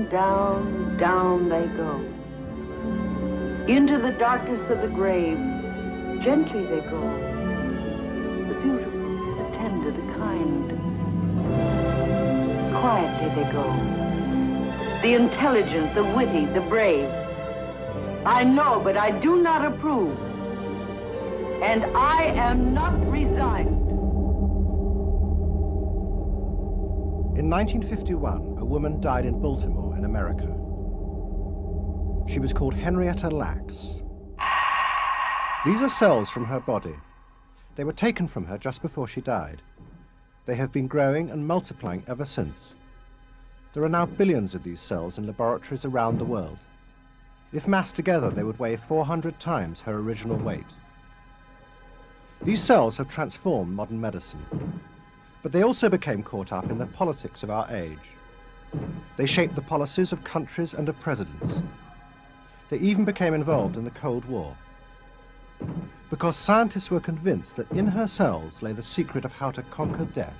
Down, down, down they go. Into the darkness of the grave, gently they go. The beautiful, the tender, the kind. Quietly they go. The intelligent, the witty, the brave. I know, but I do not approve. And I am not resigned. In 1951, a woman died in Baltimore in America. She was called Henrietta Lacks. These are cells from her body. They were taken from her just before she died. They have been growing and multiplying ever since. There are now billions of these cells in laboratories around the world. If massed together, they would weigh 400 times her original weight. These cells have transformed modern medicine, but they also became caught up in the politics of our age. They shaped the policies of countries and of presidents. They even became involved in the Cold War, because scientists were convinced that in her cells lay the secret of how to conquer death.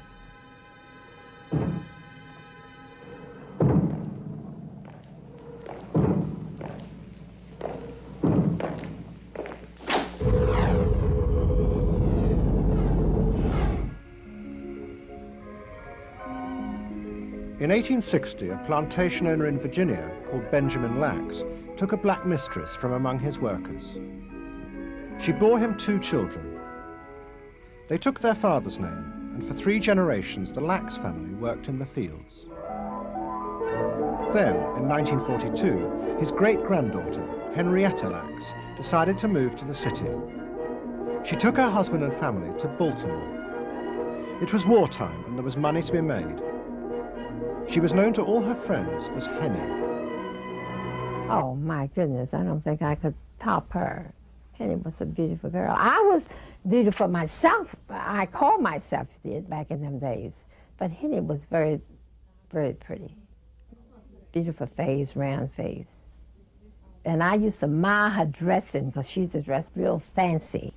In 1860, a plantation owner in Virginia called Benjamin Lacks took a black mistress from among his workers. She bore him 2 children. They took their father's name, and for 3 generations the Lacks family worked in the fields. Then, in 1942, his great-granddaughter, Henrietta Lacks, decided to move to the city. She took her husband and family to Baltimore. It was wartime, and there was money to be made. She was known to all her friends as Henny. Oh, my goodness, I don't think I could top her. Henny was a beautiful girl. I was beautiful myself. I called myself it back in them days. But Henny was very, very pretty. Beautiful face, round face. And I used to admire her dressing because she used to dress real fancy.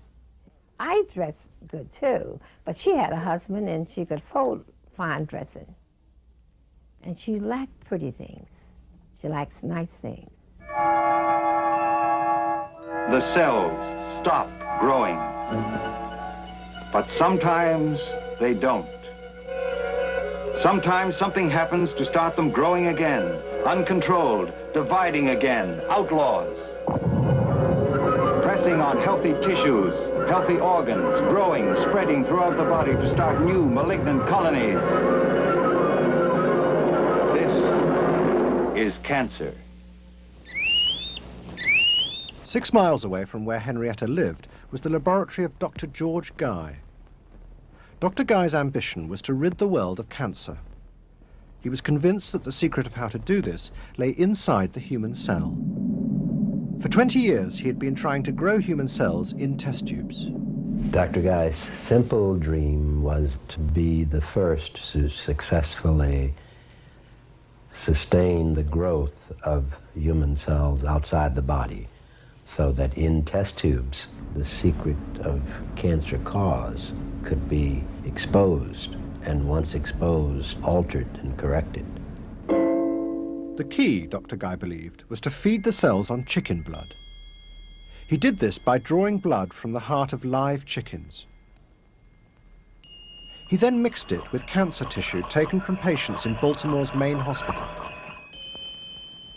I dressed good too, but she had a husband and she could afford fine dressing. And she liked pretty things. She likes nice things. The cells stop growing, but sometimes they don't. Sometimes something happens to start them growing again, uncontrolled, dividing again, outlaws. Pressing on healthy tissues, healthy organs, growing, spreading throughout the body to start new malignant colonies. This is cancer. 6 miles away from where Henrietta lived was the laboratory of Dr. George Guy. Dr. Guy's ambition was to rid the world of cancer. He was convinced that the secret of how to do this lay inside the human cell. For 20 years, he had been trying to grow human cells in test tubes. Dr. Guy's simple dream was to be the first to successfully sustain the growth of human cells outside the body, so that in test tubes, the secret of cancer cause could be exposed, and once exposed, altered and corrected. The key, Dr. Guy believed, was to feed the cells on chicken blood. He did this by drawing blood from the heart of live chickens. He then mixed it with cancer tissue taken from patients in Baltimore's main hospital.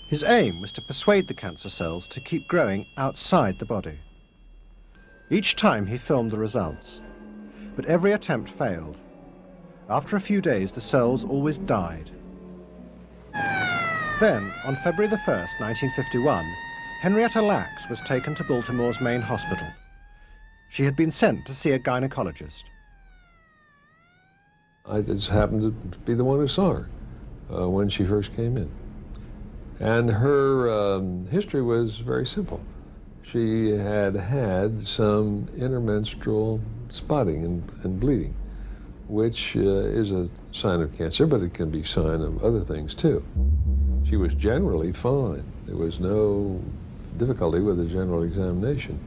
His aim was to persuade the cancer cells to keep growing outside the body. Each time he filmed the results, but every attempt failed. After a few days, the cells always died. Then, on February the 1st, 1951, Henrietta Lacks was taken to Baltimore's main hospital. She had been sent to see a gynecologist. I just happened to be the one who saw her when she first came in. And her history was very simple. She had had some intermenstrual spotting and bleeding, which is a sign of cancer, but it can be a sign of other things too. She was generally fine. There was no difficulty with the general examination.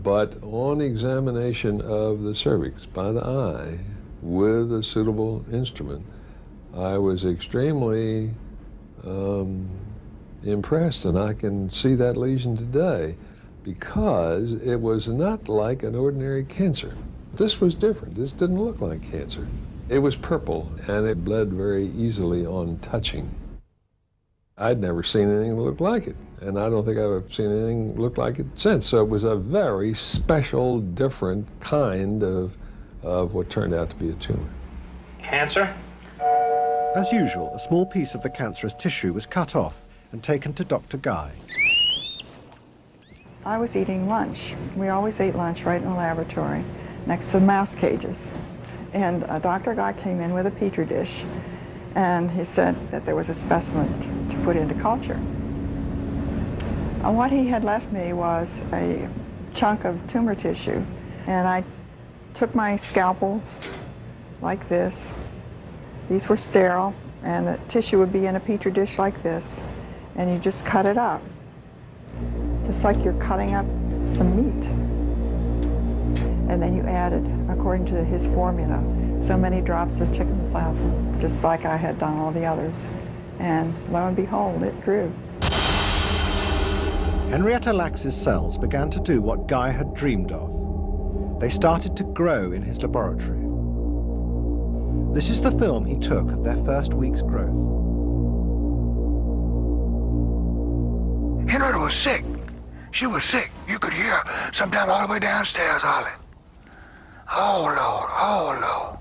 But on examination of the cervix by the eye with a suitable instrument, I was extremely impressed, and I can see that lesion today because it was not like an ordinary cancer. This was different. This didn't look like cancer. It was purple, and it bled very easily on touching. I'd never seen anything that looked like it, and I don't think I've ever seen anything look like it since. So it was a very special, different kind of what turned out to be a tumor. Cancer? As usual, a small piece of the cancerous tissue was cut off and taken to Dr. Guy. I was eating lunch. We always ate lunch right in the laboratory, next to the mouse cages. And Dr. Guy came in with a Petri dish, and he said that there was a specimen to put into culture. And what he had left me was a chunk of tumor tissue, and I took my scalpels like this. These were sterile, and the tissue would be in a Petri dish like this, and you just cut it up, just like you're cutting up some meat. And then you added, according to his formula, so many drops of chicken plasma, just like I had done all the others. And lo and behold, it grew. Henrietta Lacks's cells began to do what Guy had dreamed of. They started to grow in his laboratory. This is the film he took of their first week's growth. Henrietta was sick. She was sick. You could hear her sometime all the way downstairs hollering. Oh, Lord, oh, Lord.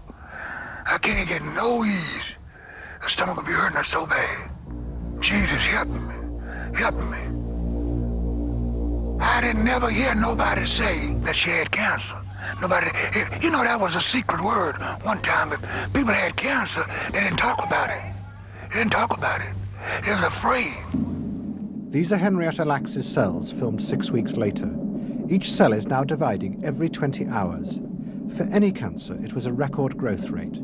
I can't get no ease. Her stomach would be hurting her so bad. Jesus, help me. Help me. I didn't never hear nobody say that she had cancer. Nobody, you know, that was a secret word one time. If people had cancer, they didn't talk about it. They didn't talk about it. They was afraid. These are Henrietta Lacks's cells, filmed 6 weeks later. Each cell is now dividing every 20 hours. For any cancer, it was a record growth rate.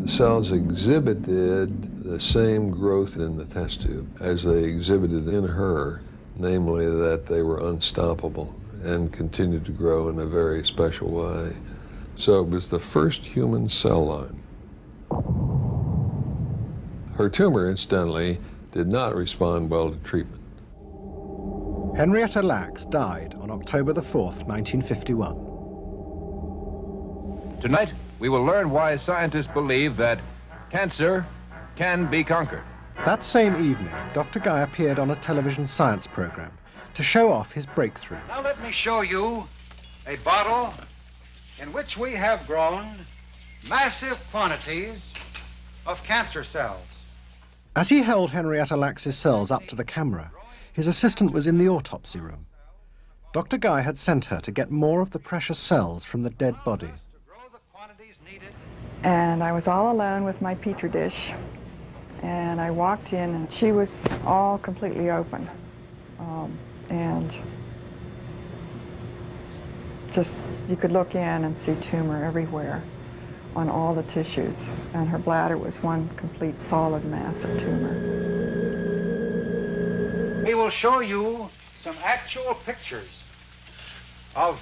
The cells exhibited the same growth in the test tube as they exhibited in her, namely that they were unstoppable and continued to grow in a very special way. So it was the first human cell line. Her tumor, incidentally, did not respond well to treatment. Henrietta Lacks died on October the 4th, 1951. Tonight, we will learn why scientists believe that cancer can be conquered. That same evening, Dr. Guy appeared on a television science program to show off his breakthrough. Now let me show you a bottle in which we have grown massive quantities of cancer cells. As he held Henrietta Lacks's cells up to the camera, his assistant was in the autopsy room. Dr. Guy had sent her to get more of the precious cells from the dead body. And I was all alone with my Petri dish. And I walked in, and she was all completely open. And just, you could look in and see tumor everywhere on all the tissues. And her bladder was one complete solid mass of tumor. We will show you some actual pictures of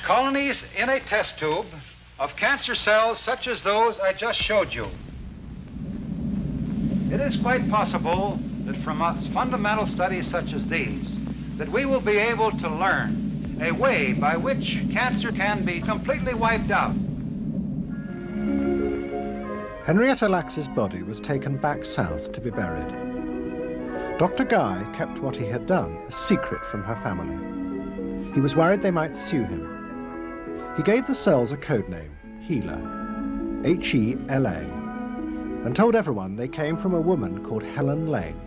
colonies in a test tube of cancer cells such as those I just showed you. It is quite possible that from fundamental studies such as these, that we will be able to learn a way by which cancer can be completely wiped out. Henrietta Lacks's body was taken back south to be buried. Dr. Guy kept what he had done a secret from her family. He was worried they might sue him. He gave the cells a code name, HeLa, H-E-L-A, and told everyone they came from a woman called Helen Lane.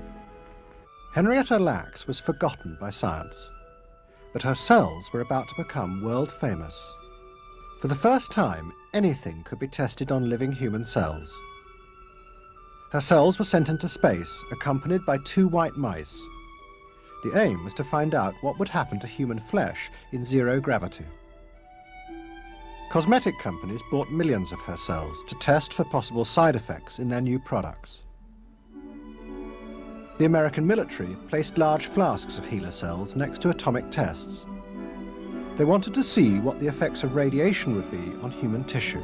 Henrietta Lacks was forgotten by science, but her cells were about to become world famous. For the first time, anything could be tested on living human cells. Her cells were sent into space, accompanied by 2 white mice. The aim was to find out what would happen to human flesh in zero gravity. Cosmetic companies bought millions of her cells to test for possible side effects in their new products. The American military placed large flasks of HeLa cells next to atomic tests. They wanted to see what the effects of radiation would be on human tissue.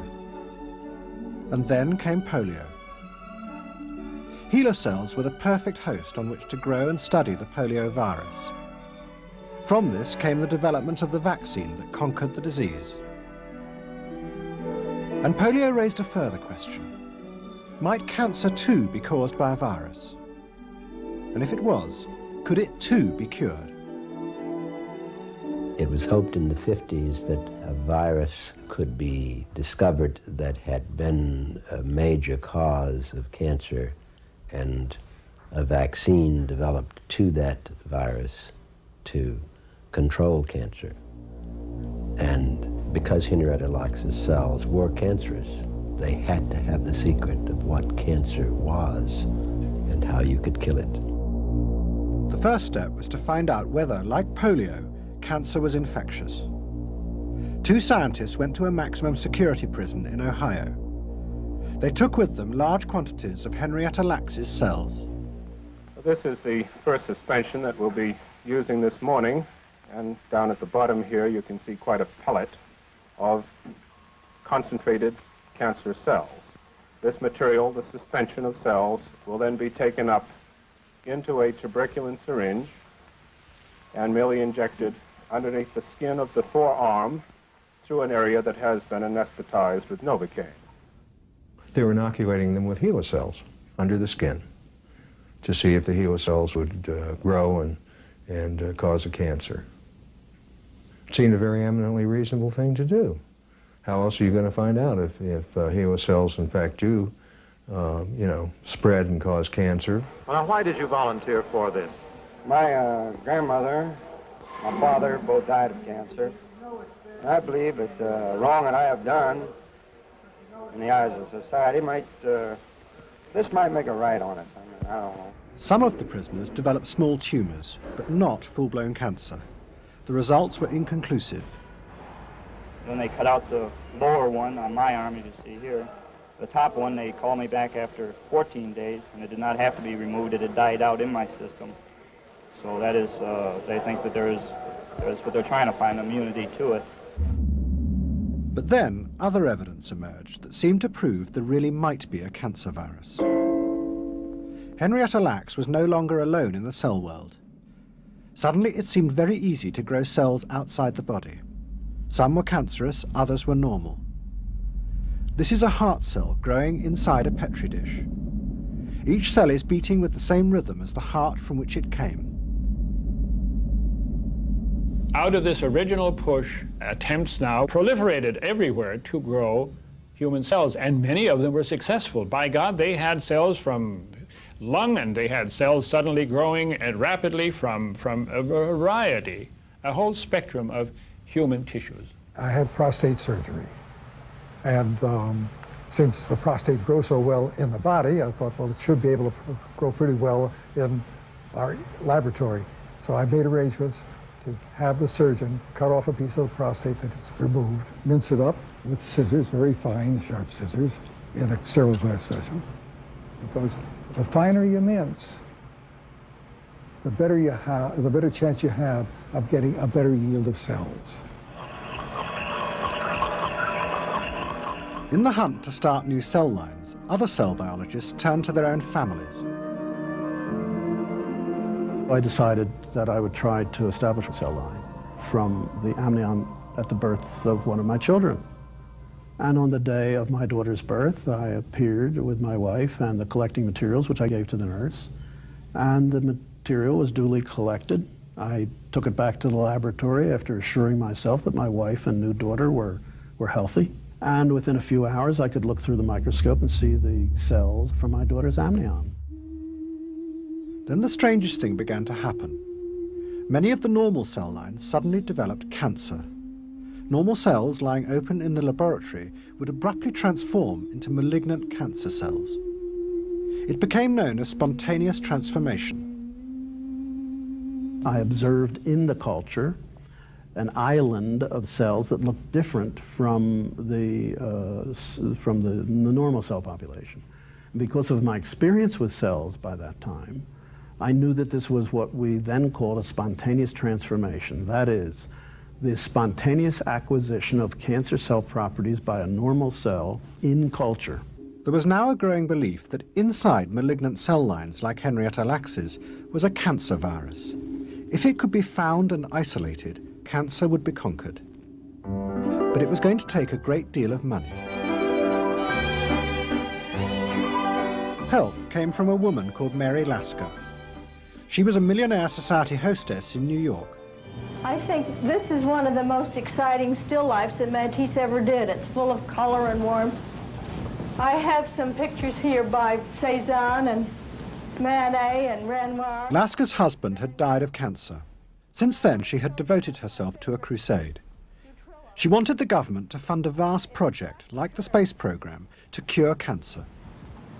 And then came polio. HeLa cells were the perfect host on which to grow and study the polio virus. From this came the development of the vaccine that conquered the disease. And polio raised a further question. Might cancer too be caused by a virus? And if it was, could it too be cured? It was hoped in the 50s that a virus could be discovered that had been a major cause of cancer and a vaccine developed to that virus to control cancer. And because Henrietta Lacks's cells were cancerous, they had to have the secret of what cancer was and how you could kill it. The first step was to find out whether, like polio, cancer was infectious. Two scientists went to a maximum security prison in Ohio. They took with them large quantities of Henrietta Lacks's cells. This is the first suspension that we'll be using this morning, and down at the bottom here you can see quite a pellet of concentrated cancer cells. This material, the suspension of cells, will then be taken up into a tuberculin syringe and merely injected underneath the skin of the forearm through an area that has been anesthetized with Novocaine. They were inoculating them with HeLa cells under the skin to see if the HeLa cells would grow and cause a cancer. It seemed a very eminently reasonable thing to do. How else are you going to find out if HeLa cells in fact do, spread and cause cancer? Well, why did you volunteer for this? My grandmother, my father both died of cancer. And I believe that the wrong that I have done in the eyes of society this might make a right on it. I mean, I don't know. Some of the prisoners developed small tumors, but not full-blown cancer. The results were inconclusive. When they cut out the lower one on my arm, you can see here, the top one, they called me back after 14 days, and it did not have to be removed. It had died out in my system. So that is, they think that there's what they're trying to find, immunity to it. But then other evidence emerged that seemed to prove there really might be a cancer virus. Henrietta Lacks was no longer alone in the cell world. Suddenly it seemed very easy to grow cells outside the body. Some were cancerous, others were normal. This is a heart cell growing inside a petri dish. Each cell is beating with the same rhythm as the heart from which it came. Out of this original push, attempts now proliferated everywhere to grow human cells, and many of them were successful. By God, they had cells from lung, and they had cells suddenly growing rapidly from a variety, a whole spectrum of human tissues. I had prostate surgery, and since the prostate grows so well in the body, I thought, well, it should be able to grow pretty well in our laboratory. So I made arrangements to have the surgeon cut off a piece of the prostate that is removed, mince it up with scissors, very fine, sharp scissors, in a sterile glass vessel. Because the finer you mince, the better chance you have of getting a better yield of cells. In the hunt to start new cell lines, other cell biologists turned to their own families. I decided that I would try to establish a cell line from the amnion at the birth of one of my children. And on the day of my daughter's birth, I appeared with my wife and the collecting materials, which I gave to the nurse. And the material was duly collected. I took it back to the laboratory after assuring myself that my wife and new daughter were healthy. And within a few hours, I could look through the microscope and see the cells from my daughter's amnion. Then the strangest thing began to happen. Many of the normal cell lines suddenly developed cancer. Normal cells lying open in the laboratory would abruptly transform into malignant cancer cells. It became known as spontaneous transformation. I observed in the culture an island of cells that looked different from the normal cell population. Because of my experience with cells by that time, I knew that this was what we then called a spontaneous transformation. That is, the spontaneous acquisition of cancer cell properties by a normal cell in culture. There was now a growing belief that inside malignant cell lines like Henrietta Lacks' was a cancer virus. If it could be found and isolated, cancer would be conquered. But it was going to take a great deal of money. Help came from a woman called Mary Lasker. She was a Millionaire Society hostess in New York. I think this is one of the most exciting still lifes that Matisse ever did. It's full of color and warmth. I have some pictures here by Cézanne and Manet and Renoir. Lasker's husband had died of cancer. Since then, she had devoted herself to a crusade. She wanted the government to fund a vast project, like the space program, to cure cancer.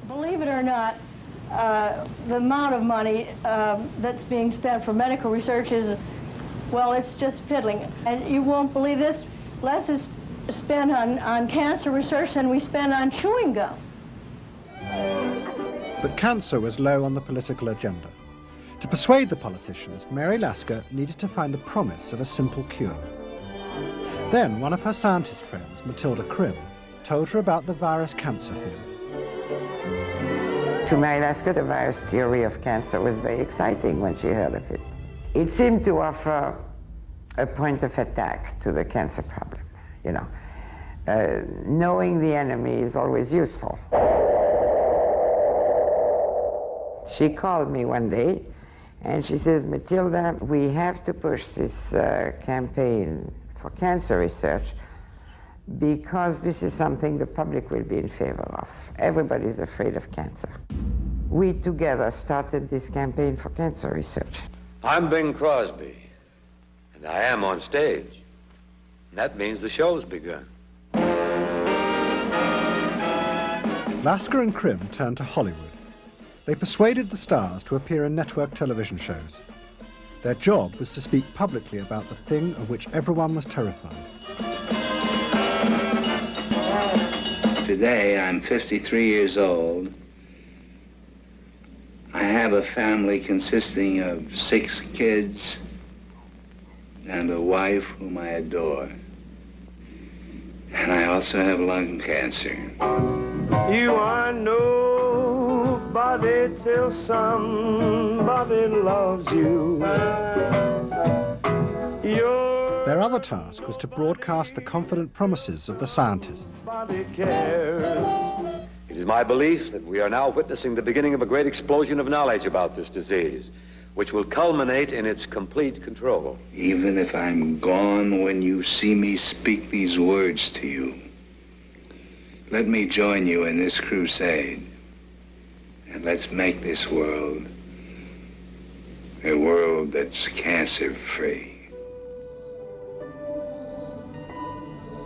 Believe it or not, the amount of money that's being spent for medical research is, well, it's just piddling. And you won't believe this, less is spent on cancer research than we spend on chewing gum. But cancer was low on the political agenda. To persuade the politicians, Mary Lasker needed to find the promise of a simple cure. Then one of her scientist friends, Matilda Crimm, told her about the virus cancer theory. To Mary Lasker, the virus theory of cancer was very exciting when she heard of it. It seemed to offer a point of attack to the cancer problem, you know. Knowing the enemy is always useful. She called me one day and she says, Matilda, we have to push this campaign for cancer research because this is something the public will be in favor of. Everybody's afraid of cancer. We together started this campaign for cancer research. I'm Bing Crosby, and I am on stage. And that means the show's begun. Lasker and Crimm turned to Hollywood. They persuaded the stars to appear in network television shows. Their job was to speak publicly about the thing of which everyone was terrified. Today, I'm 53 years old. I have a family consisting of 6 kids and a wife whom I adore. And I also have lung cancer. You are nobody till somebody loves you. Their other task was to broadcast the confident promises of the scientists. It is my belief that we are now witnessing the beginning of a great explosion of knowledge about this disease, which will culminate in its complete control. Even if I'm gone when you see me speak these words to you, let me join you in this crusade, and let's make this world a world that's cancer-free.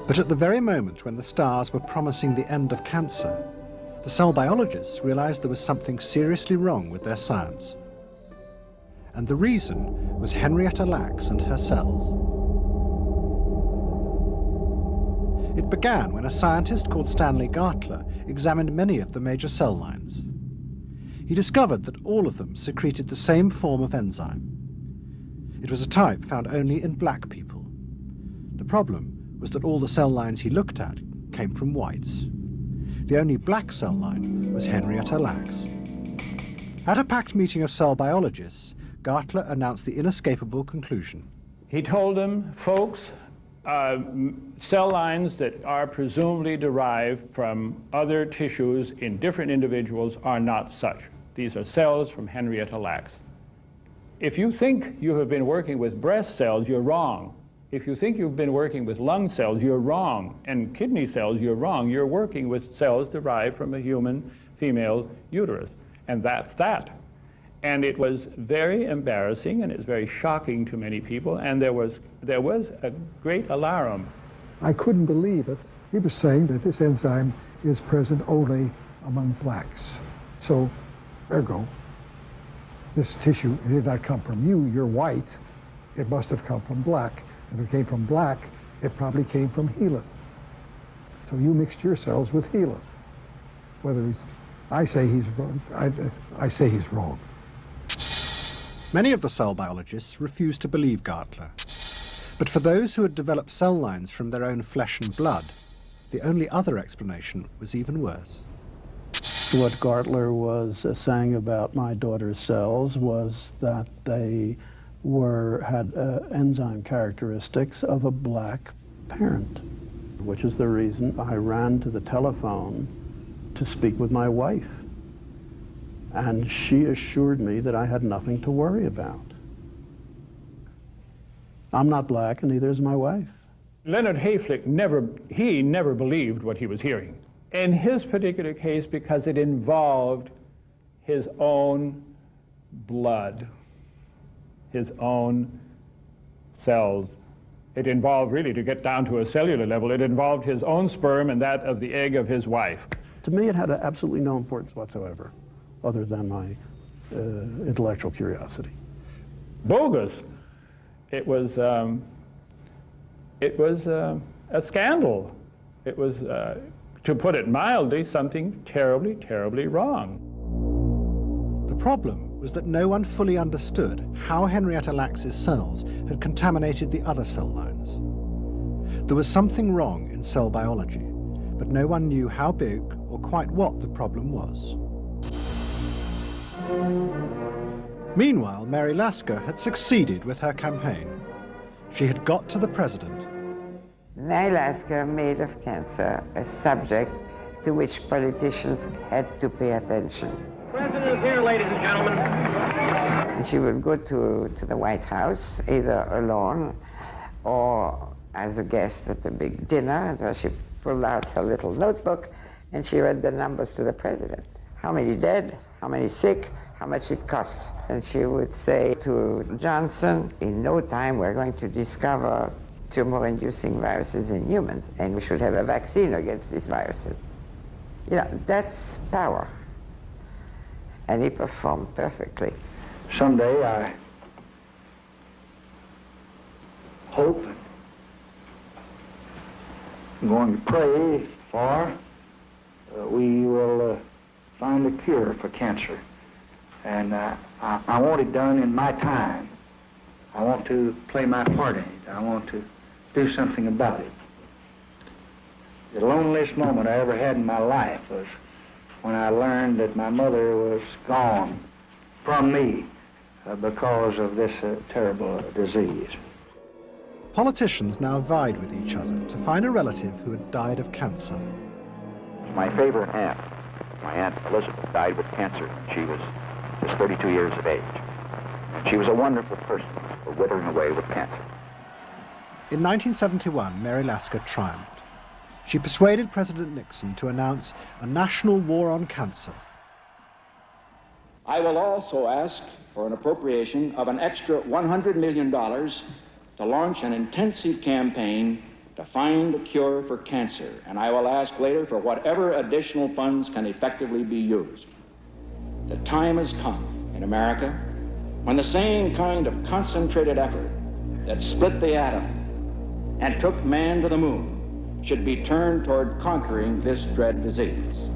But at the very moment when the stars were promising the end of cancer, the cell biologists realized there was something seriously wrong with their science. And the reason was Henrietta Lacks and her cells. It began when a scientist called Stanley Gartler examined many of the major cell lines. He discovered that all of them secreted the same form of enzyme. It was a type found only in black people. The problem was that all the cell lines he looked at came from whites. The only black cell line was Henrietta Lacks. At a packed meeting of cell biologists, Gartler announced the inescapable conclusion. He told them, folks, cell lines that are presumably derived from other tissues in different individuals are not such. These are cells from Henrietta Lacks. If you think you have been working with breast cells, you're wrong. If you think you've been working with lung cells, you're wrong. And kidney cells, you're wrong. You're working with cells derived from a human female uterus. And that's that. And it was very embarrassing, and it's very shocking to many people, and there was a great alarum. I couldn't believe it. He was saying that this enzyme is present only among blacks. So, ergo, this tissue did not come from you, you're white. It must have come from black. If it came from black, it probably came from Gila. So you mixed your cells with Gila. Whether he's, I say he's wrong, I say he's wrong. Many of the cell biologists refused to believe Gartler. But for those who had developed cell lines from their own flesh and blood, the only other explanation was even worse. What Gartler was saying about my daughter's cells was that they had enzyme characteristics of a black parent, which is the reason I ran to the telephone to speak with my wife. And she assured me that I had nothing to worry about. I'm not black, and neither is my wife. Leonard Hayflick never believed what he was hearing. In his particular case, because it involved his own blood, his own cells. It involved, really, to get down to a cellular level, it involved his own sperm and that of the egg of his wife. To me, it had absolutely no importance whatsoever, other than my intellectual curiosity. Bogus. It was a scandal. It was, to put it mildly, something terribly, terribly wrong. The problem was that no one fully understood how Henrietta Lacks's cells had contaminated the other cell lines. There was something wrong in cell biology, but no one knew how big or quite what the problem was. Meanwhile, Mary Lasker had succeeded with her campaign. She had got to the president. Mary Lasker made of cancer a subject to which politicians had to pay attention. President is here, ladies and gentlemen. And she would go to the White House, either alone or as a guest at a big dinner, and so she pulled out her little notebook and she read the numbers to the president. How many dead, how many sick, how much it costs. And she would say to Johnson, in no time we're going to discover tumor-inducing viruses in humans, and we should have a vaccine against these viruses. You know, that's power. And he performed perfectly. Someday I hope I'm going to pray for we will find a cure for cancer. And I want it done in my time. I want to play my part in it. I want to do something about it. The loneliest moment I ever had in my life was when I learned that my mother was gone from me because of this terrible disease. Politicians now vied with each other to find a relative who had died of cancer. My favorite aunt, my Aunt Elizabeth, died with cancer when she was just 32 years of age. And she was a wonderful person for withering away with cancer. In 1971, Mary Lasker triumphed. She persuaded President Nixon to announce a national war on cancer. I will also ask for an appropriation of an extra $100 million to launch an intensive campaign to find a cure for cancer, and I will ask later for whatever additional funds can effectively be used. The time has come in America when the same kind of concentrated effort that split the atom and took man to the moon should be turned toward conquering this dread disease.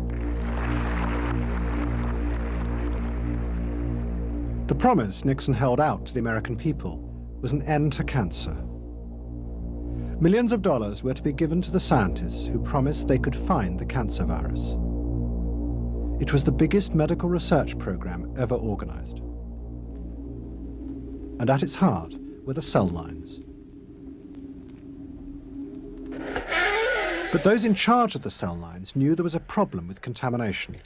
The promise Nixon held out to the American people was an end to cancer. Millions of dollars were to be given to the scientists who promised they could find the cancer virus. It was the biggest medical research program ever organized. And at its heart were the cell lines. But those in charge of the cell lines knew there was a problem with contamination.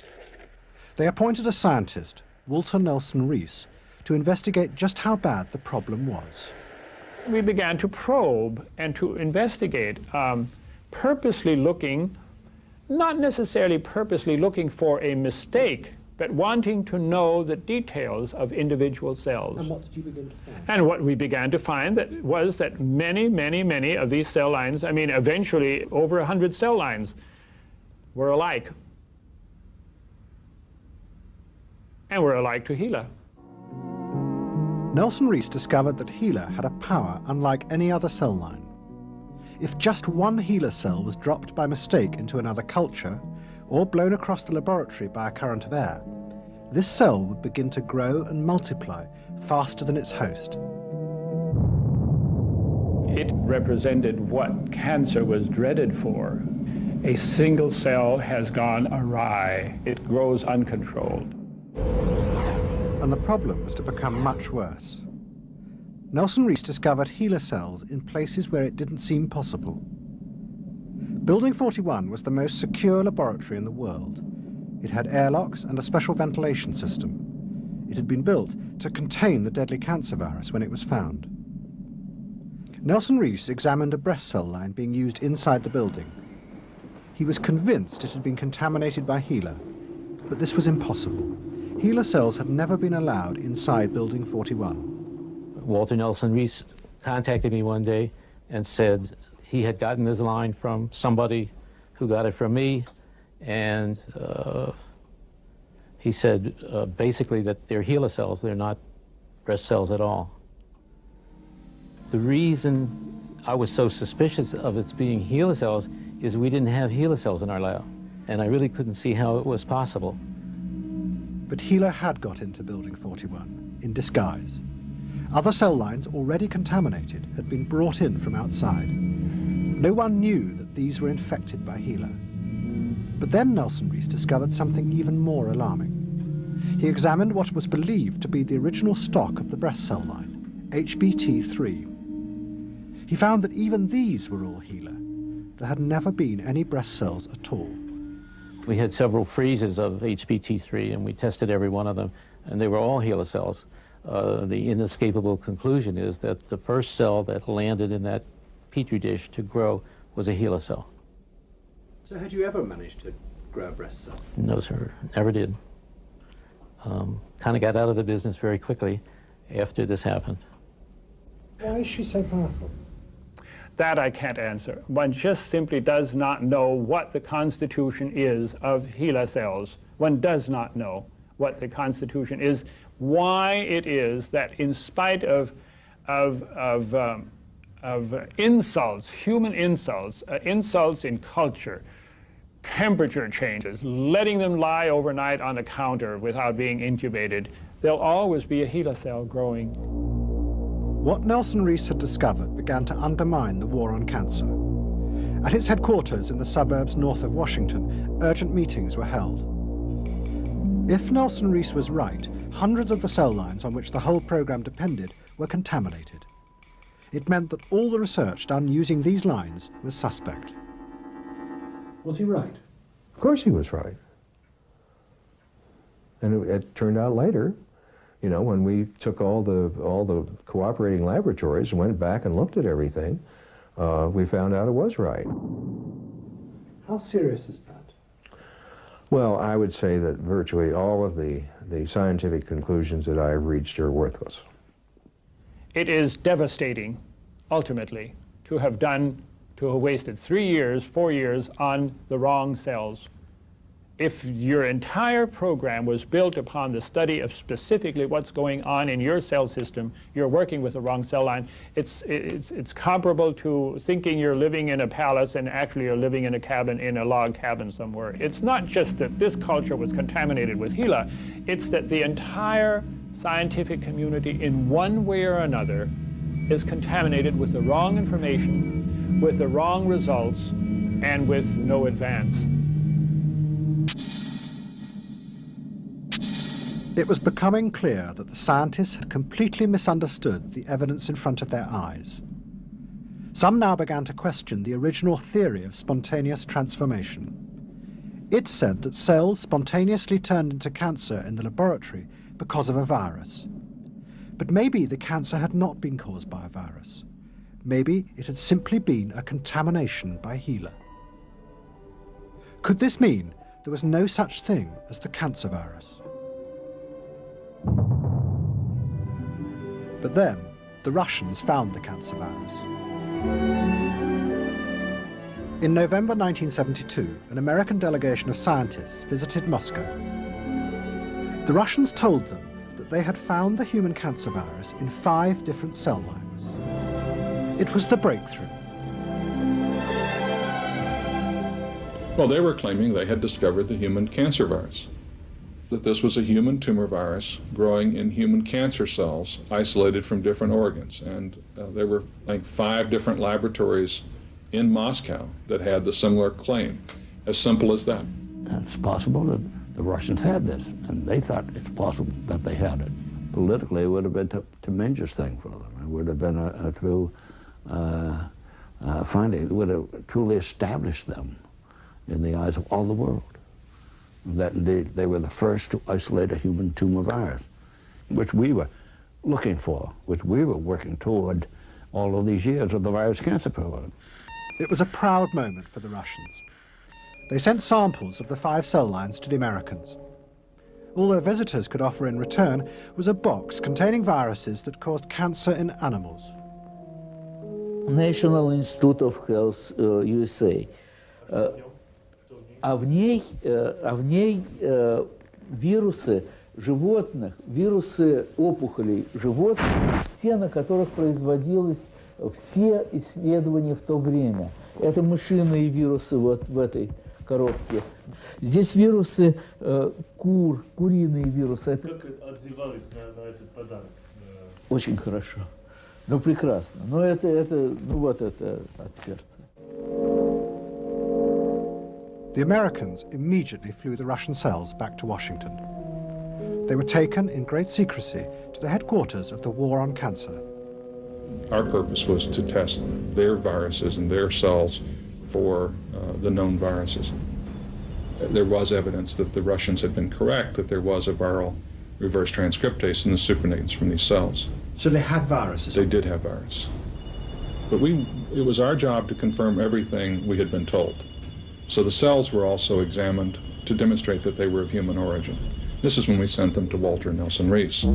They appointed a scientist, Walter Nelson Rees, to investigate just how bad the problem was. We began to probe and to investigate, purposely looking, not necessarily purposely looking for a mistake, but wanting to know the details of individual cells. And what did you begin to find? And what we began to find was that many, many, many of these cell lines, I mean, eventually over 100 cell lines were alike. And were alike to HeLa. Nelson Rees discovered that HeLa had a power unlike any other cell line. If just one HeLa cell was dropped by mistake into another culture, or blown across the laboratory by a current of air, this cell would begin to grow and multiply faster than its host. It represented what cancer was dreaded for. a single cell has gone awry. It grows uncontrolled. And the problem was to become much worse. Nelson Rees discovered HeLa cells in places where it didn't seem possible. Building 41 was the most secure laboratory in the world. It had airlocks and a special ventilation system. It had been built to contain the deadly cancer virus when it was found. Nelson Rees examined a breast cell line being used inside the building. He was convinced it had been contaminated by HeLa, but this was impossible. HeLa cells had never been allowed inside Building 41. Walter Nelson Rees contacted me one day and said he had gotten this line from somebody who got it from me, and he said basically that they're HeLa cells, they're not breast cells at all. The reason I was so suspicious of its being HeLa cells is we didn't have HeLa cells in our lab, and I really couldn't see how it was possible. But HeLa had got into Building 41 in disguise. Other cell lines, already contaminated, had been brought in from outside. No one knew that these were infected by HeLa. But then Nelson Rees discovered something even more alarming. He examined what was believed to be the original stock of the breast cell line, HBT3. He found that even these were all HeLa. There had never been any breast cells at all. We had several freezes of HBT3, and we tested every one of them, and they were all HeLa cells. The inescapable conclusion is that the first cell that landed in that Petri dish to grow was a HeLa cell. So had you ever managed to grow a breast cell? No, sir, never did. Kind of got out of the business very quickly after this happened. Why is she so powerful? That I can't answer. One just simply does not know what the constitution is of HeLa cells. One does not know what the constitution is, why it is that in spite of insults, human insults, insults in culture, temperature changes, letting them lie overnight on the counter without being incubated, there'll always be a HeLa cell growing. What Nelson Rees had discovered began to undermine the war on cancer. At its headquarters in the suburbs north of Washington, urgent meetings were held. If Nelson Rees was right, hundreds of the cell lines on which the whole program depended were contaminated. It meant that all the research done using these lines was suspect. Was he right? Of course he was right. And it turned out later, you know, when we took all the cooperating laboratories and went back and looked at everything, we found out it was right. How serious is that? Well, I would say that virtually all of the scientific conclusions that I've reached are worthless. It is devastating, ultimately, to have wasted 3 years, 4 years on the wrong cells. If your entire program was built upon the study of specifically what's going on in your cell system, you're working with the wrong cell line. It's comparable to thinking you're living in a palace and actually you're living in a cabin, in a log cabin somewhere. It's not just that this culture was contaminated with HeLa, it's that the entire scientific community in one way or another is contaminated with the wrong information, with the wrong results, and with no advance. It was becoming clear that the scientists had completely misunderstood the evidence in front of their eyes. Some now began to question the original theory of spontaneous transformation. It said that cells spontaneously turned into cancer in the laboratory because of a virus. But maybe the cancer had not been caused by a virus. Maybe it had simply been a contamination by HeLa. Could this mean there was no such thing as the cancer virus? But then, the Russians found the cancer virus. In November 1972, an American delegation of scientists visited Moscow. The Russians told them that they had found the human cancer virus in 5 different cell lines. It was the breakthrough. Well, they were claiming they had discovered the human cancer virus, that this was a human tumor virus growing in human cancer cells isolated from different organs. And there were like 5 different laboratories in Moscow that had the similar claim. As simple as that. It's possible that the Russians had this, and they thought it's possible that they had it. Politically, it would have been a tremendous thing for them. It would have been a true finding. It would have truly established them in the eyes of all the world. That indeed they were the first to isolate a human tumor virus, which we were looking for, which we were working toward all of these years of the virus cancer program. It was a proud moment for the Russians. They sent samples of the 5 cell lines to the Americans. All their visitors could offer in return was a box containing viruses that caused cancer in animals. National Institute of Health, USA. А в ней вирусы животных, вирусы опухолей животных, те, на которых производились все исследования в то время. Это мышиные вирусы вот в этой коробке. Здесь вирусы кур, куриные вирусы. Как отзывались на этот подарок? Очень хорошо. Ну, прекрасно. Но это от сердца. The Americans immediately flew the Russian cells back to Washington. They were taken in great secrecy to the headquarters of the War on Cancer. Our purpose was to test their viruses and their cells for the known viruses. There was evidence that the Russians had been correct, that there was a viral reverse transcriptase in the supernatants from these cells. So they had viruses? They did have virus. But it was our job to confirm everything we had been told. So the cells were also examined to demonstrate that they were of human origin. This is when we sent them to Walter Nelson Rees.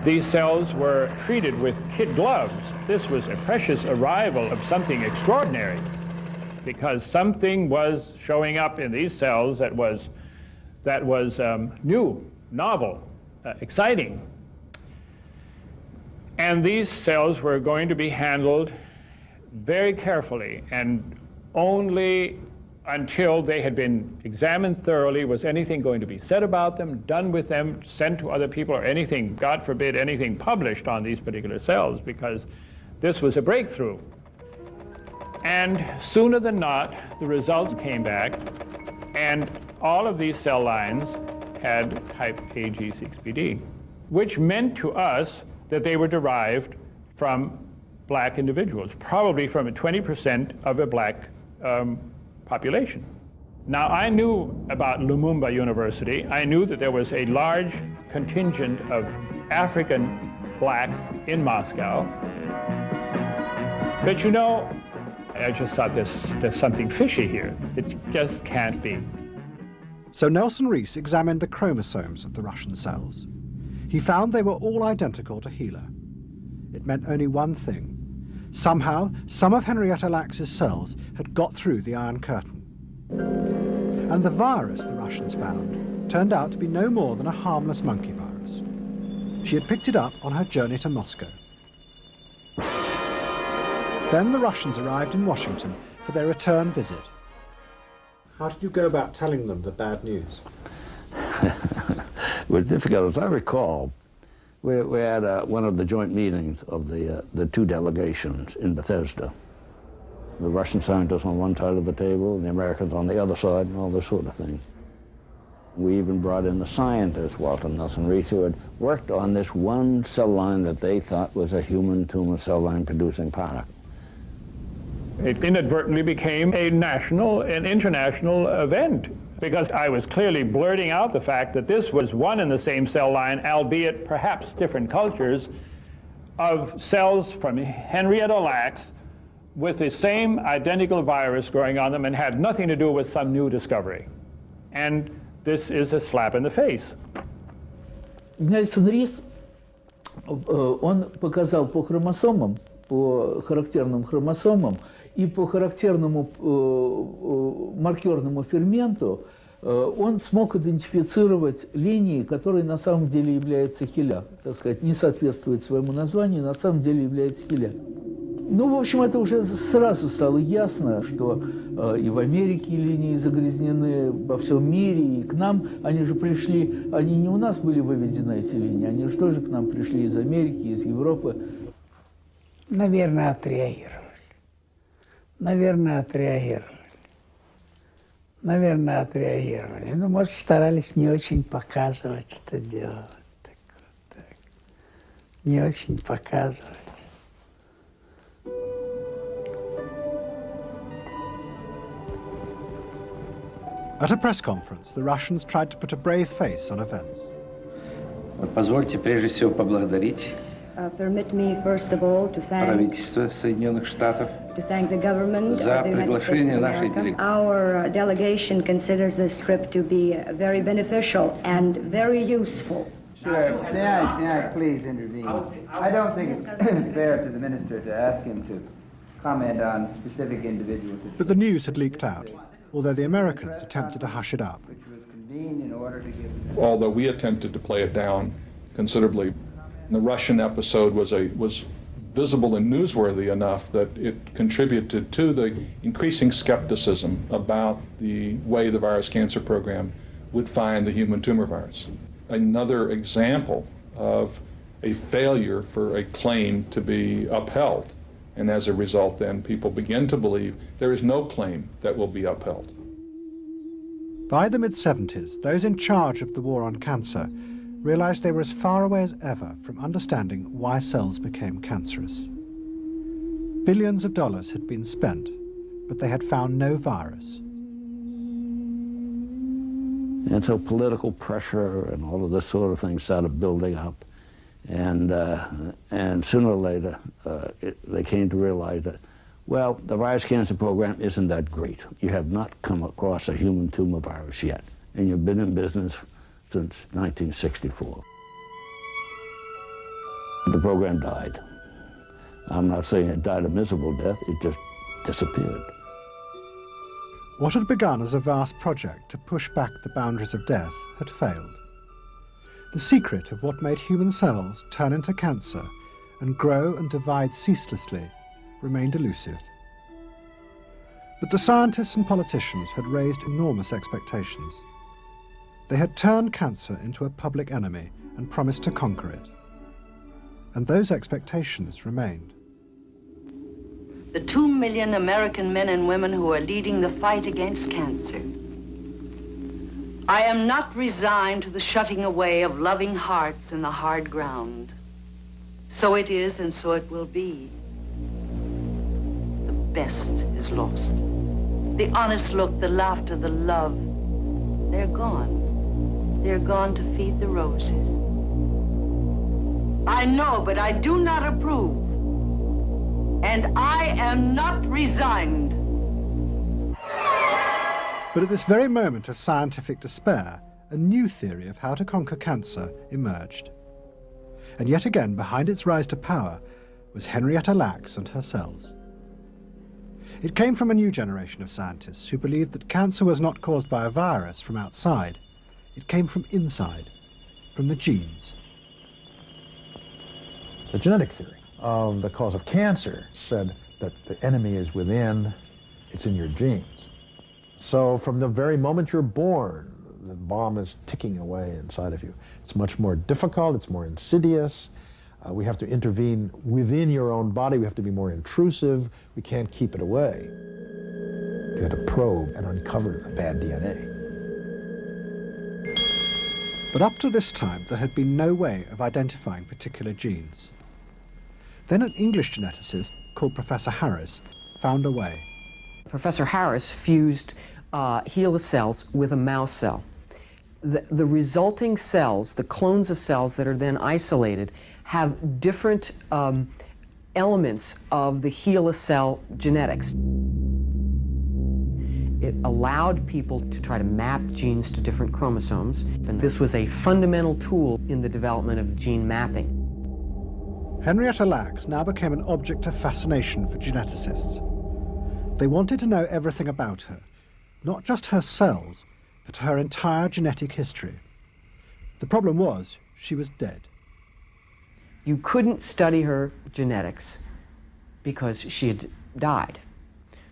These cells were treated with kid gloves. This was a precious arrival of something extraordinary, because something was showing up in these cells that was new, novel, exciting. And these cells were going to be handled very carefully, and only until they had been examined thoroughly was anything going to be said about them, done with them, sent to other people, or anything, God forbid, anything published on these particular cells, because this was a breakthrough. And sooner than not, the results came back, and all of these cell lines had type AG6PD, which meant to us that they were derived from black individuals, probably from 20% of a black population. Now, I knew about Lumumba University. I knew that there was a large contingent of African blacks in Moscow. But you know, I just thought there's something fishy here. It just can't be. So Nelson Rees examined the chromosomes of the Russian cells. He found they were all identical to HeLa. It meant only one thing. Somehow, some of Henrietta Lacks's cells had got through the Iron Curtain. And the virus the Russians found turned out to be no more than a harmless monkey virus. She had picked it up on her journey to Moscow. Then the Russians arrived in Washington for their return visit. How did you go about telling them the bad news? It was difficult. As I recall, we had one of the joint meetings of the two delegations in Bethesda. The Russian scientists on one side of the table, and the Americans on the other side, and all this sort of thing. We even brought in the scientist, Walter Nelson Rees, who had worked on this one cell line that they thought was a human tumor cell line producing product. It inadvertently became a national and international event, because I was clearly blurting out the fact that this was one and the same cell line, albeit perhaps different cultures, of cells from Henrietta Lacks with the same identical virus growing on them and had nothing to do with some new discovery. And this is a slap in the face. Нельсон Рис, он показал по хромосомам, по характерным хромосомам и по характерному маркерному ферменту, он смог идентифицировать линии, которые на самом деле являются HeLa. Так сказать, не соответствует своему названию, на самом деле является HeLa. Ну, в общем, это уже сразу стало ясно, что и в Америке линии загрязнены, во всем мире, и к нам. Они же пришли, они не у нас были выведены, эти линии, они же тоже к нам пришли из Америки, из Европы. Наверное, отреагировали. Наверное, отреагировали. Ну, может, старались не очень показывать это дело. Так. Не очень показывать. At a press conference, the Russians tried to put a brave face on events. Позвольте прежде всего поблагодарить Permit me, first of all, to правительство Соединенных Штатов thank the government за of the United States приглашение of нашей America. делегации. Our delegation considers this trip to be very beneficial and very useful. Sure. May I please intervene? I don't think it's fair to the minister to ask him to comment on specific individuals. But the news had leaked out, although the Americans attempted to hush it up. Although we attempted to play it down considerably, the Russian episode was visible and newsworthy enough that it contributed to the increasing skepticism about the way the virus cancer program would find the human tumor virus. Another example of a failure for a claim to be upheld. And as a result, then, people begin to believe there is no claim that will be upheld. By the mid-70s, those in charge of the war on cancer realized they were as far away as ever from understanding why cells became cancerous. Billions of dollars had been spent, but they had found no virus. And so political pressure and all of this sort of thing started building up. And sooner or later, they came to realize that, well, the virus cancer program isn't that great. You have not come across a human tumor virus yet, and you've been in business since 1964. The program died. I'm not saying it died a miserable death, it just disappeared. What had begun as a vast project to push back the boundaries of death had failed. The secret of what made human cells turn into cancer and grow and divide ceaselessly remained elusive. But the scientists and politicians had raised enormous expectations. They had turned cancer into a public enemy and promised to conquer it. And those expectations remained. The 2 million American men and women who are leading the fight against cancer. I am not resigned to the shutting away of loving hearts in the hard ground. So it is, and so it will be. The best is lost. The honest look, the laughter, the love, they're gone. They're gone to feed the roses. I know, but I do not approve. And I am not resigned. But at this very moment of scientific despair, a new theory of how to conquer cancer emerged. And yet again, behind its rise to power, was Henrietta Lacks and her cells. It came from a new generation of scientists who believed that cancer was not caused by a virus from outside. It came from inside, from the genes. The genetic theory of the cause of cancer said that the enemy is within, it's in your genes. So from the very moment you're born, the bomb is ticking away inside of you. It's much more difficult, it's more insidious. We have to intervene within your own body, we have to be more intrusive, we can't keep it away. You had to probe and uncover the bad DNA. But up to this time, there had been no way of identifying particular genes. Then an English geneticist called Professor Harris found a way. Professor Harris fused HeLa cells with a mouse cell. The resulting cells, the clones of cells that are then isolated, have different elements of the HeLa cell genetics. It allowed people to try to map genes to different chromosomes, and this was a fundamental tool in the development of gene mapping. Henrietta Lacks now became an object of fascination for geneticists. They wanted to know everything about her, not just her cells, but her entire genetic history. The problem was, she was dead. You couldn't study her genetics because she had died.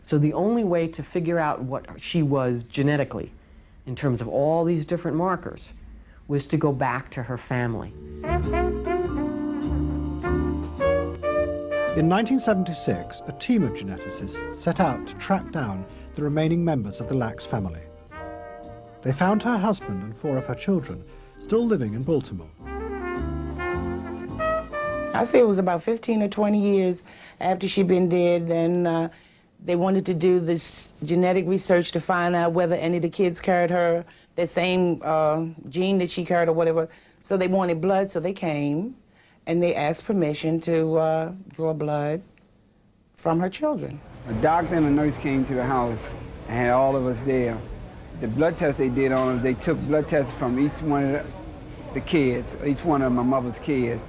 So the only way to figure out what she was genetically, in terms of all these different markers, was to go back to her family. In 1976, a team of geneticists set out to track down the remaining members of the Lacks family. They found her husband and 4 of her children still living in Baltimore. I say it was about 15 or 20 years after she'd been dead, and they wanted to do this genetic research to find out whether any of the kids carried her, the same gene that she carried or whatever. So they wanted blood, so they came, and they asked permission to draw blood from her children. A doctor and a nurse came to the house and had all of us there. The blood test they did on us, they took blood tests from each one of the kids, each one of my mother's kids,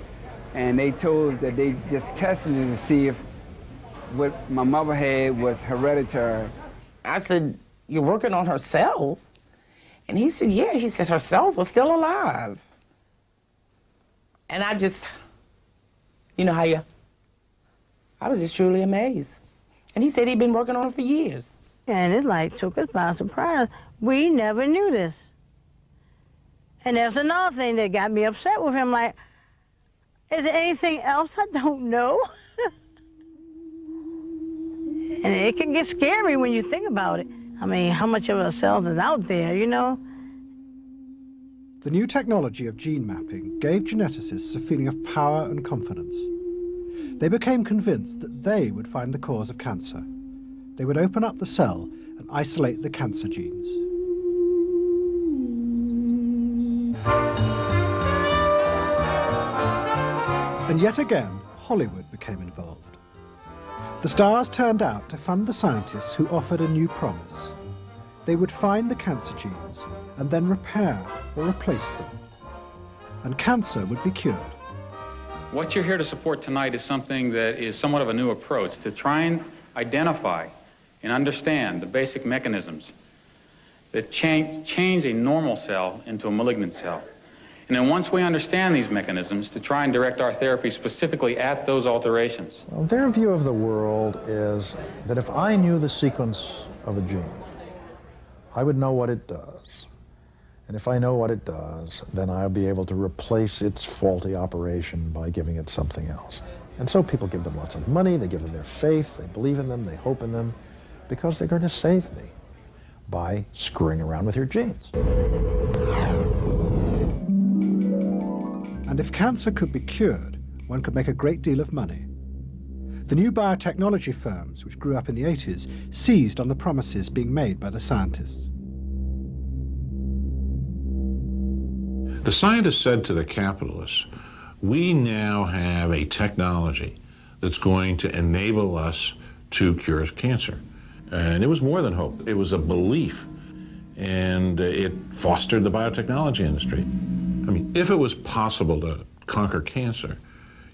and they told us that they just tested it to see if what my mother had was hereditary. I said, "You're working on her cells?" And he said, "Yeah." He said, "Her cells are still alive." And I just, you know how I was just truly amazed. And he said he'd been working on it for years. And it like took us by surprise. We never knew this. And there's another thing that got me upset with him, like, is there anything else I don't know? And it can get scary when you think about it. I mean, how much of our cells is out there, you know? The new technology of gene mapping gave geneticists a feeling of power and confidence. They became convinced that they would find the cause of cancer. They would open up the cell and isolate the cancer genes. And yet again, Hollywood became involved. The stars turned out to fund the scientists who offered a new promise. They would find the cancer genes and then repair or replace them. And cancer would be cured. What you're here to support tonight is something that is somewhat of a new approach to try and identify and understand the basic mechanisms that change a normal cell into a malignant cell. And then once we understand these mechanisms, to try and direct our therapy specifically at those alterations. Well, their view of the world is that if I knew the sequence of a gene, I would know what it does. And if I know what it does, then I'll be able to replace its faulty operation by giving it something else. And so people give them lots of money, they give them their faith, they believe in them, they hope in them, because they're going to save me by screwing around with your genes. And if cancer could be cured, one could make a great deal of money. The new biotechnology firms, which grew up in the 80s, seized on the promises being made by the scientists. The scientists said to the capitalists, we now have a technology that's going to enable us to cure cancer. And it was more than hope. It was a belief, and it fostered the biotechnology industry. I mean, if it was possible to conquer cancer,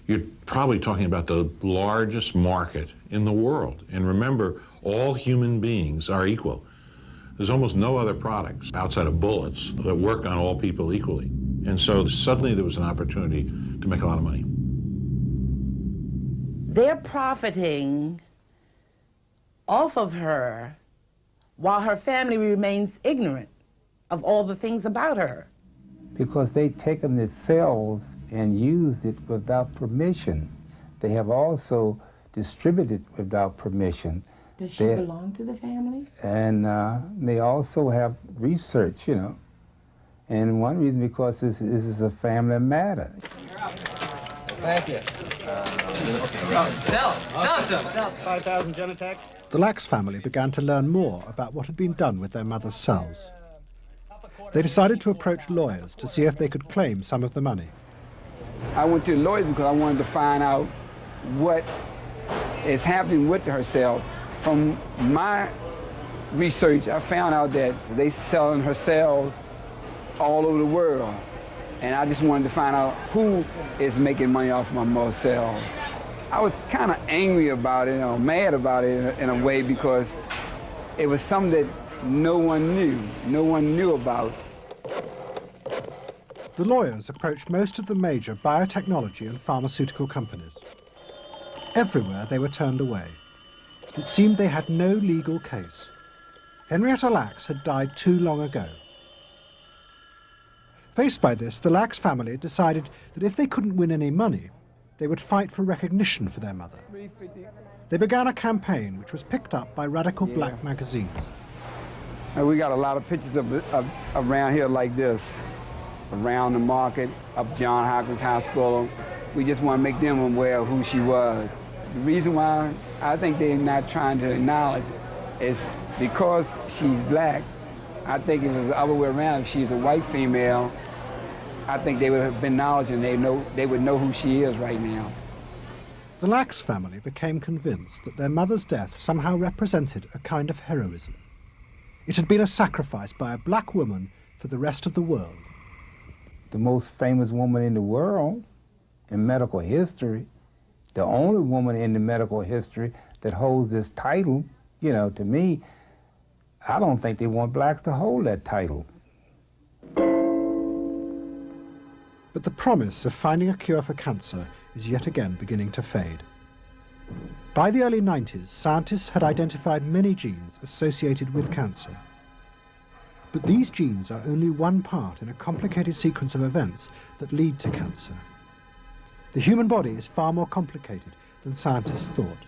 you're probably talking about the largest market in the world. And remember, all human beings are equal. There's almost no other products outside of bullets that work on all people equally. And so suddenly there was an opportunity to make a lot of money. They're profiting off of her while her family remains ignorant of all the things about her. Because they've taken the cells and used it without permission. They have also distributed without permission. Does she belong to the family? And they also have research, you know. And one reason, because this is a family matter. Thank you. Sell it to him. 5,000 Genentech. The Lacks family began to learn more about what had been done with their mother's cells. They decided to approach lawyers to see if they could claim some of the money. I went to the lawyers because I wanted to find out what is happening with her cell. From my research, I found out that they're selling her cells all over the world. And I just wanted to find out who is making money off my mother's cells. I was kind of angry about it, or mad about it in a way, because it was something that no one knew about. The lawyers approached most of the major biotechnology and pharmaceutical companies. Everywhere they were turned away. It seemed they had no legal case. Henrietta Lacks had died too long ago. Faced by this, the Lacks family decided that if they couldn't win any money, they would fight for recognition for their mother. They began a campaign which was picked up by radical black magazines. And we got a lot of pictures of around here like this, around the market, up John Hopkins Hospital. We just want to make them aware of who she was. The reason why I think they're not trying to acknowledge is because she's black. I think if it was the other way around, if she's a white female, I think they would have been acknowledged and they would know who she is right now. The Lacks family became convinced that their mother's death somehow represented a kind of heroism. It had been a sacrifice by a black woman for the rest of the world. The most famous woman in the world in medical history, the only woman in the medical history that holds this title, you know, to me, I don't think they want blacks to hold that title. But the promise of finding a cure for cancer is yet again beginning to fade. By the early 90s, scientists had identified many genes associated with cancer. But these genes are only one part in a complicated sequence of events that lead to cancer. The human body is far more complicated than scientists thought.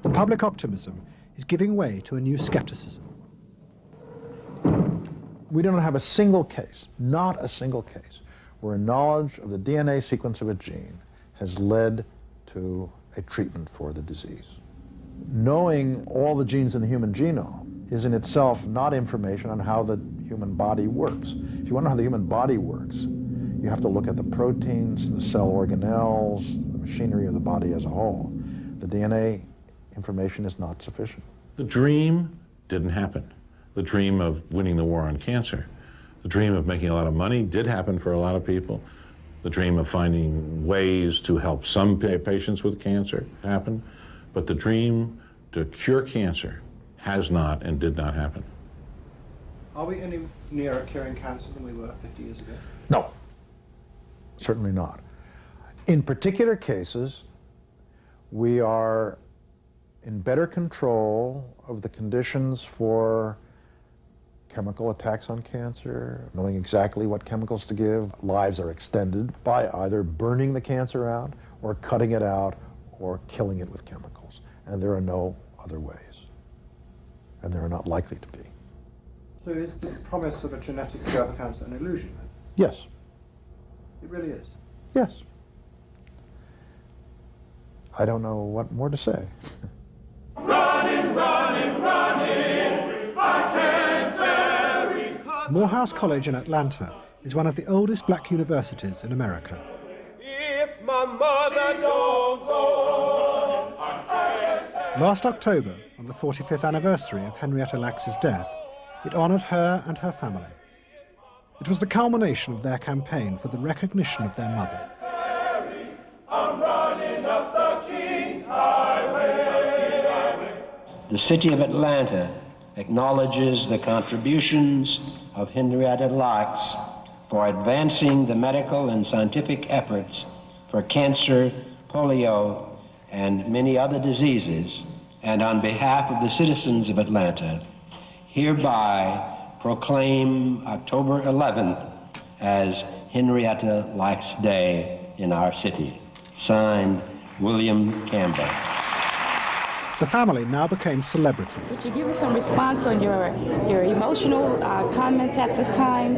The public optimism is giving way to a new skepticism. We don't have a single case, not a single case, where knowledge of the DNA sequence of a gene has led to a treatment for the disease. Knowing all the genes in the human genome is in itself not information on how the human body works. If you want to know how the human body works, you have to look at the proteins, the cell organelles, the machinery of the body as a whole. The DNA information is not sufficient. The dream didn't happen. The dream of winning the war on cancer, the dream of making a lot of money did happen for a lot of people. The dream of finding ways to help some patients with cancer happened. But the dream to cure cancer has not and did not happen. Are we any nearer curing cancer than we were 50 years ago? No, certainly not. In particular cases, we are in better control of the conditions for chemical attacks on cancer, knowing exactly what chemicals to give. Lives are extended by either burning the cancer out or cutting it out or killing it with chemicals. And there are no other ways. And there are not likely to be. So is the promise of a genetic cure for cancer an illusion then? Yes. It really is? Yes. I don't know what more to say. Running, running, running, I can't tarry. Morehouse College in Atlanta is one of the oldest black universities in America. If my mother don't go, I can't tarry. Last October, on the 45th anniversary of Henrietta Lacks's death, it honored her and her family. It was the culmination of their campaign for the recognition of their mother. I'm running up the King's Highway. The city of Atlanta acknowledges the contributions of Henrietta Lacks for advancing the medical and scientific efforts for cancer, polio, and many other diseases, and on behalf of the citizens of Atlanta, hereby proclaim October 11th as Henrietta Lacks Day in our city. Signed, William Campbell. The family now became celebrities. Would you give us some response on your emotional comments at this time?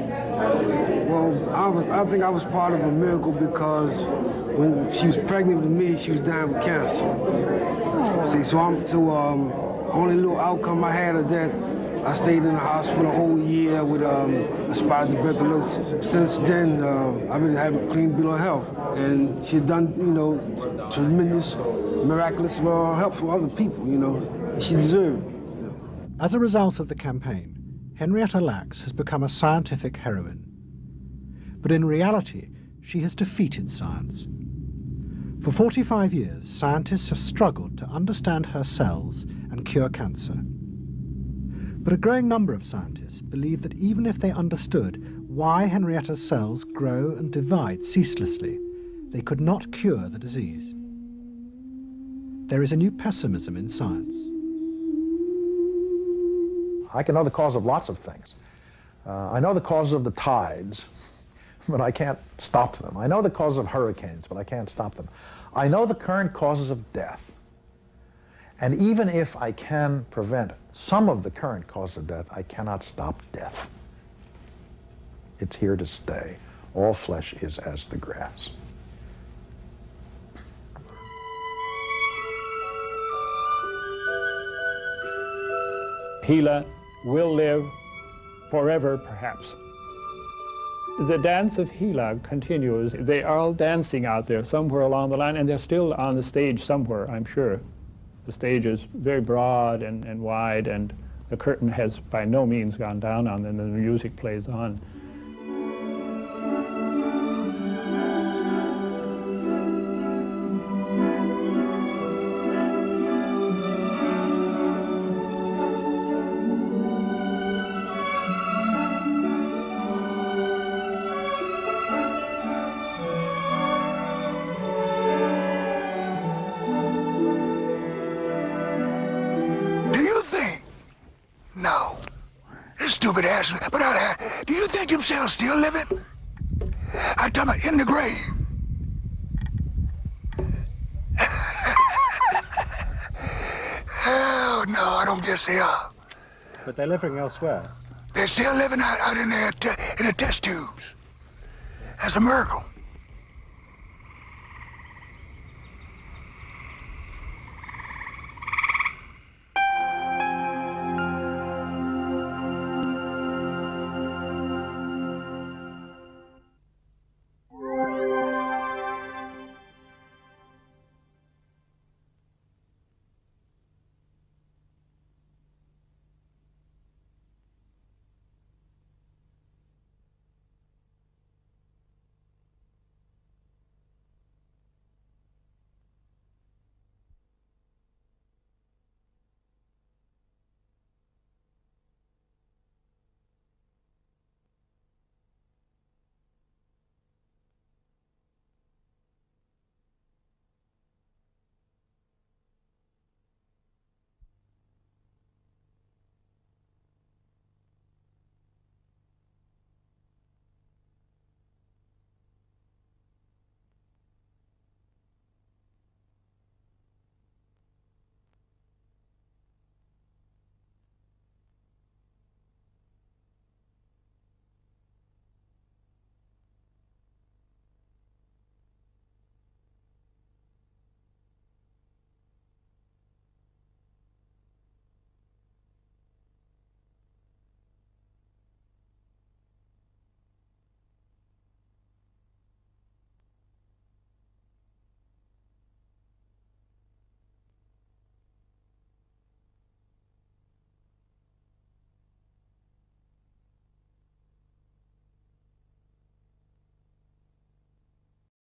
Well, I think I was part of a miracle because when she was pregnant with me, she was dying with cancer. Oh. See, only little outcome I had of that, I stayed in the hospital a whole year with a spot of tuberculosis. Since then, I've been having a clean bill of health, and she's done, tremendous, miraculous help for other people. She deserved it. As a result of the campaign, Henrietta Lacks has become a scientific heroine. But in reality, she has defeated science. For 45 years, scientists have struggled to understand her cells and cure cancer. But a growing number of scientists believe that even if they understood why Henrietta's cells grow and divide ceaselessly, they could not cure the disease. there is a new pessimism in science. I can know the cause of lots of things. I know the causes of the tides, but I can't stop them. I know the cause of hurricanes, but I can't stop them. I know the current causes of death. And even if I can prevent some of the current causes of death, I cannot stop death. It's here to stay. All flesh is as the grass. Gila will live forever, perhaps. The dance of Gila continues. They are all dancing out there somewhere along the line, and they're still on the stage somewhere, I'm sure. The stage is very broad and wide, and the curtain has by no means gone down on them, and the music plays on. Stupid ass, but do you think them cells still living? I'm talking about in the grave. Oh, no, I don't guess they are. But they're living elsewhere. They're still living out in the test tubes. That's a miracle.